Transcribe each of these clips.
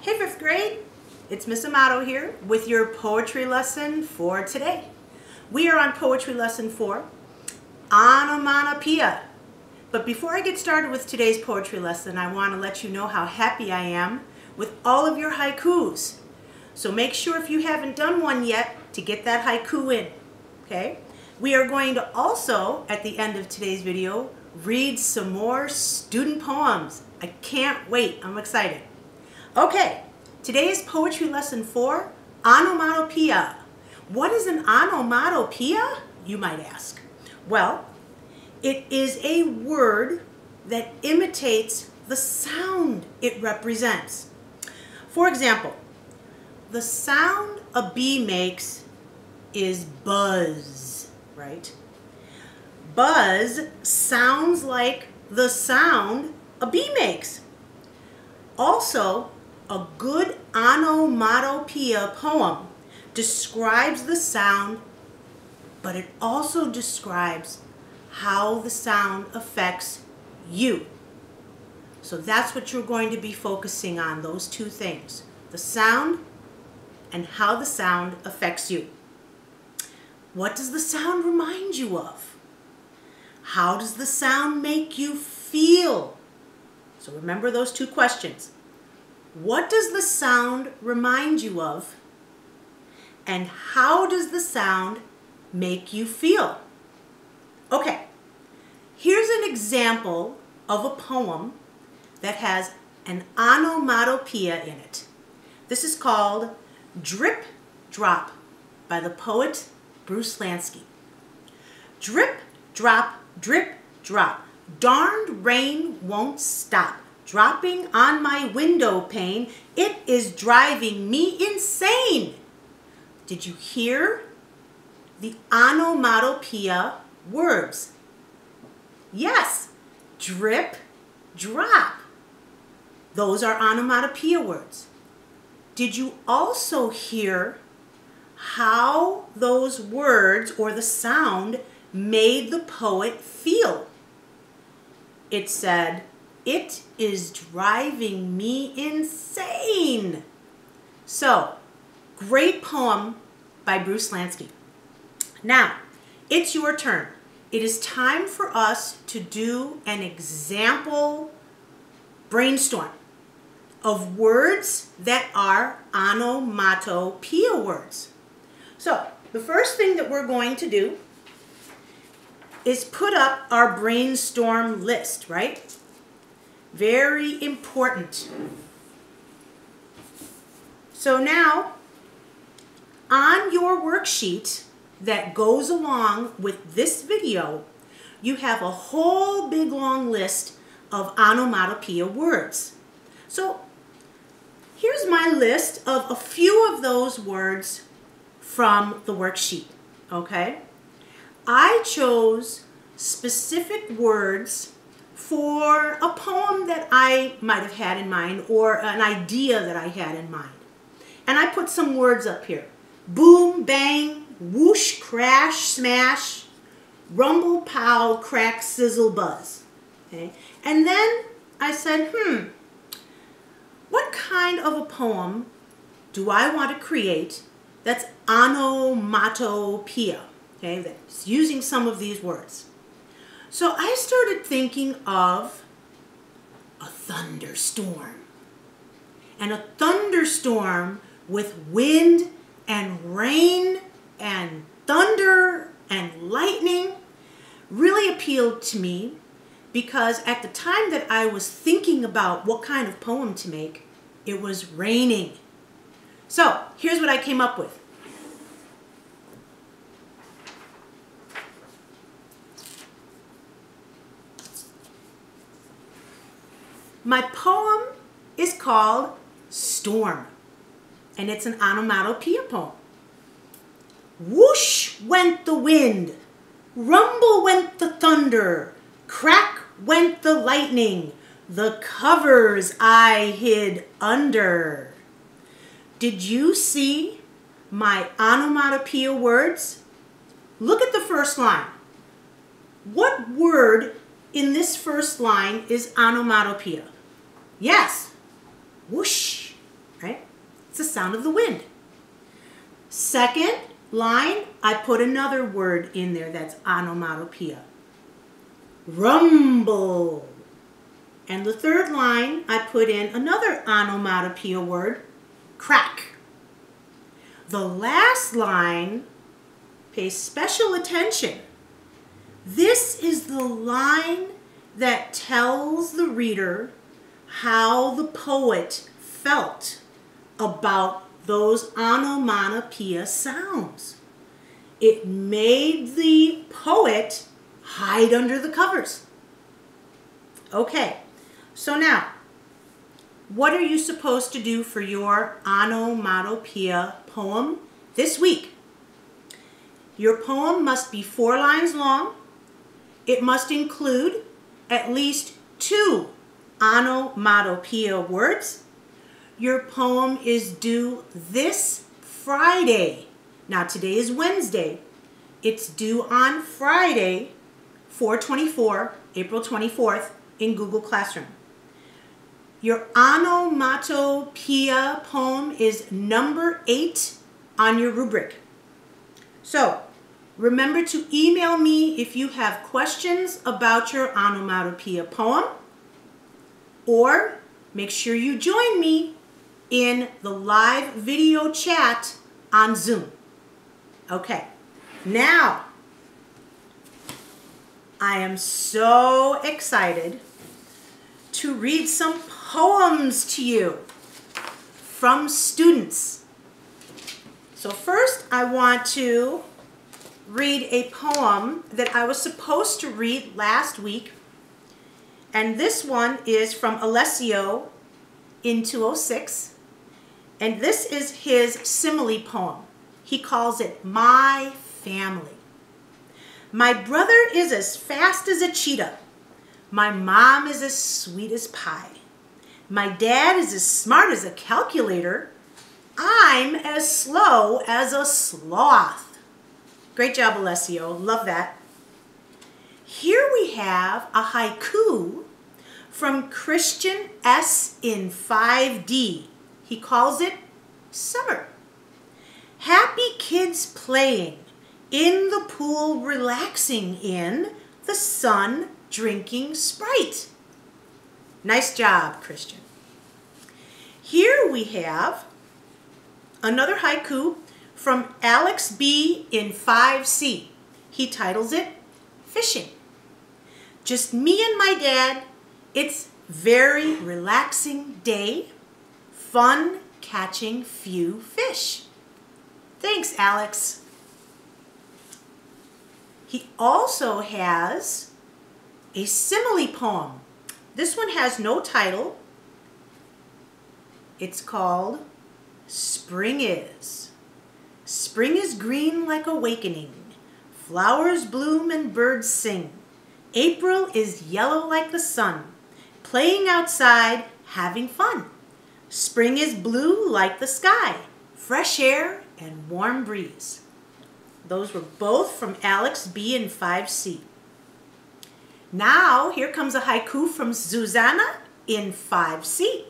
Hey 5th grade, it's Miss Amato here with your poetry lesson for today. We are on poetry lesson 4, onomatopoeia. But before I get started with today's poetry lesson, I want to let you know how happy I am with all of your haikus. So make sure if you haven't done one yet to get that haiku in, okay? We are going to also, at the end of today's video, read some more student poems. I can't wait, I'm excited. Okay, today's poetry lesson 4, onomatopoeia. What is an onomatopoeia, you might ask? Well, it is a word that imitates the sound it represents. For example, the sound a bee makes is buzz, right? Buzz sounds like the sound a bee makes. Also, a good onomatopoeia poem describes the sound, but it also describes how the sound affects you. So that's what you're going to be focusing on, those two things, the sound and how the sound affects you. What does the sound remind you of? How does the sound make you feel? So remember those two questions. What does the sound remind you of? And how does the sound make you feel? Okay, here's an example of a poem that has an onomatopoeia in it. This is called Drip Drop by the poet Bruce Lansky. Drip, drop, drip, drop. Darned rain won't stop. Dropping on my window pane. It is driving me insane. Did you hear the onomatopoeia words? Yes, drip, drop. Those are onomatopoeia words. Did you also hear how those words or the sound made the poet feel? It said, "It is driving me insane." So, great poem by Bruce Lansky. Now, it's your turn. It is time for us to do an example brainstorm of words that are onomatopoeia words. So, the first thing that we're going to do is put up our brainstorm list, right? Very important. So now, on your worksheet that goes along with this video, you have a whole big long list of onomatopoeia words. So here's my list of a few of those words from the worksheet, okay? I chose specific words for a poem that I might have had in mind or an idea that I had in mind. And I put some words up here. Boom, bang, whoosh, crash, smash, rumble, pow, crack, sizzle, buzz. Okay? And then I said, what kind of a poem do I want to create that's onomatopoeia? Okay, that's using some of these words. So I started thinking of a thunderstorm. And a thunderstorm with wind and rain and thunder and lightning really appealed to me because at the time that I was thinking about what kind of poem to make, it was raining. So here's what I came up with. My poem is called Storm, and it's an onomatopoeia poem. Whoosh went the wind, rumble went the thunder, crack went the lightning, the covers I hid under. Did you see my onomatopoeia words? Look at the first line. What word in this first line is onomatopoeia? Yes, whoosh, right? sound of the wind. Second line, I put another word in there that's onomatopoeia. Rumble. And the third line, I put in another onomatopoeia word, crack. The last line, pay special attention. This is the line that tells the reader how the poet felt about those onomatopoeia sounds. It made the poet hide under the covers. Okay, so now, what are you supposed to do for your onomatopoeia poem this week? Your poem must be 4 lines long. It must include at least 2 onomatopoeia words. Your poem is due this Friday. Now today is Wednesday. It's due on Friday, 4/24, April 24th in Google Classroom. Your onomatopoeia poem is number 8 on your rubric. So remember to email me if you have questions about your onomatopoeia poem, or make sure you join me in the live video chat on Zoom. Okay, now I am so excited to read some poems to you from students. So first I want to read a poem that I was supposed to read last week, and this one is from Alessio in 206, and this is his simile poem. He calls it My Family. My brother is as fast as a cheetah. My mom is as sweet as pie. My dad is as smart as a calculator. I'm as slow as a sloth. Great job, Alessio. Love that. Here we have a haiku from Christian S in 5D. He calls it Summer. Happy kids playing, in the pool relaxing in the sun drinking Sprite. Nice job, Christian. Here we have another haiku from Alex B in 5C. He titles it Fishing. Just me and my dad. It's very relaxing day. Fun catching few fish. Thanks, Alex. He also has a simile poem. This one has no title. It's called Spring Is. Spring is green like awakening. Flowers bloom and birds sing. April is yellow like the sun. Playing outside, having fun. Spring is blue like the sky. Fresh air and warm breeze. Those were both from Alex B in 5C. Now, here comes a haiku from Susanna in 5C.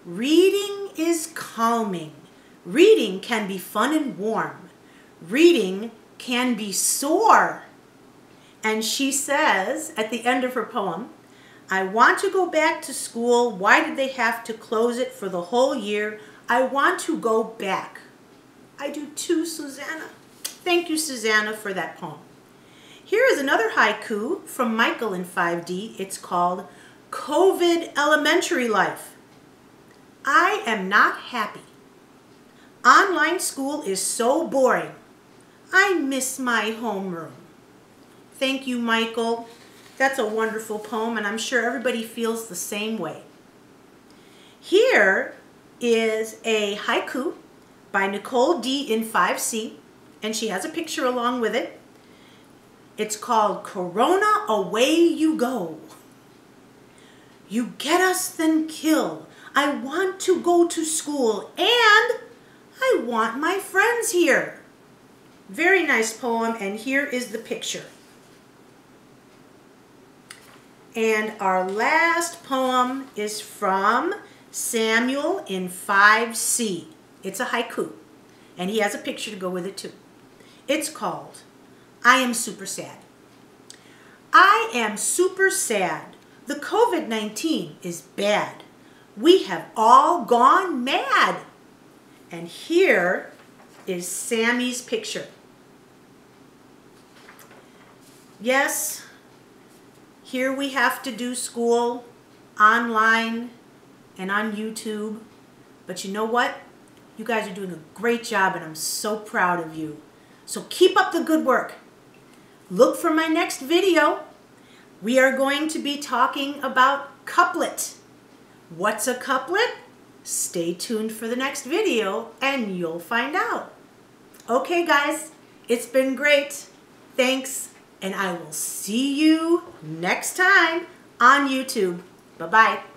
Reading is calming. Reading can be fun and warm. Reading can be sore. And she says at the end of her poem, I want to go back to school. Why did they have to close it for the whole year? I want to go back. I do too, Susanna. Thank you, Susanna, for that poem. Here is another haiku from Michael in 5D. It's called COVID Elementary Life. I am not happy. Online school is so boring. I miss my homeroom. Thank you, Michael. That's a wonderful poem, and I'm sure everybody feels the same way. Here is a haiku by Nicole D in 5C, and she has a picture along with it. It's called Corona Away You Go. You get us, then kill. I want to go to school, and I want my friends here. Very nice poem, and here is the picture. And our last poem is from Samuel in 5C. It's a haiku, and he has a picture to go with it too. It's called, I Am Super Sad. I am super sad. The COVID-19 is bad. We have all gone mad. And here is Sammy's picture. Yes, here we have to do school online and on YouTube. But you know what? You guys are doing a great job and I'm so proud of you. So keep up the good work. Look for my next video. We are going to be talking about couplet. What's a couplet? Stay tuned for the next video and you'll find out. Okay guys, it's been great. Thanks, and I will see you next time on YouTube. Bye-bye.